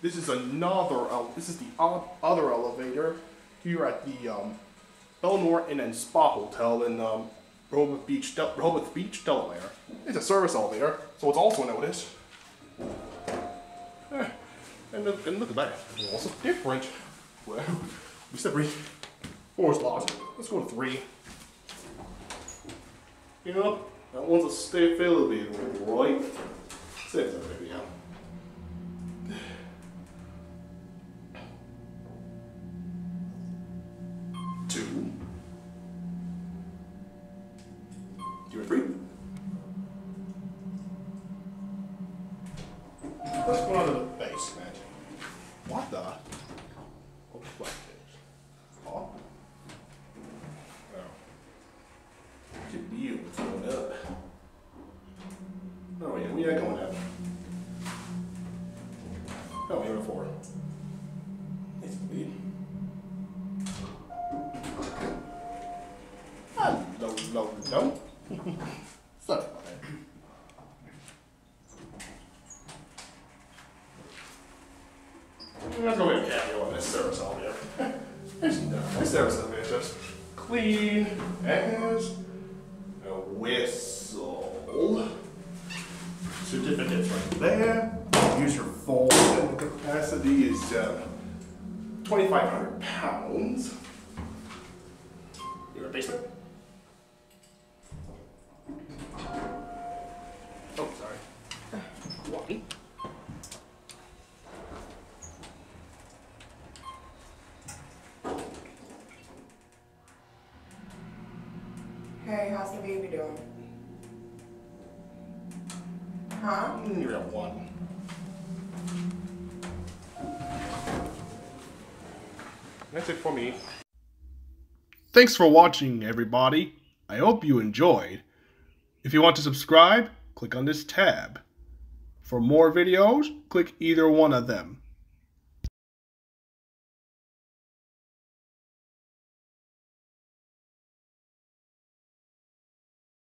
This is another. This is the other elevator here at the Bellmoor Inn and Spa Hotel in Rehoboth Beach, Delaware. It's a service elevator, so it's also an Otis. And look at that. It's also different. Well, we said 4 is locked. Let's go to 3. You know, that one's a stay elevator, right? 6 maybe, yeah. Two. 2 and 3. Let's go on to the basement. What the? Oh, oh. Look at you going up. Oh yeah, we ain't going up. Oh, even 4. It's good. No. Sorry about that. Let's go with a cameo on this service elevator. This service elevator just clean as a whistle. Certificates right there. Use your phone. And the capacity is 2,500 pounds. You're in the basement? Oh, sorry. Walkie. Hey, how's the baby doing? Huh? You're at 1. That's it for me. Thanks for watching, everybody. I hope you enjoyed. If you want to subscribe, click on this tab. For more videos, click either one of them.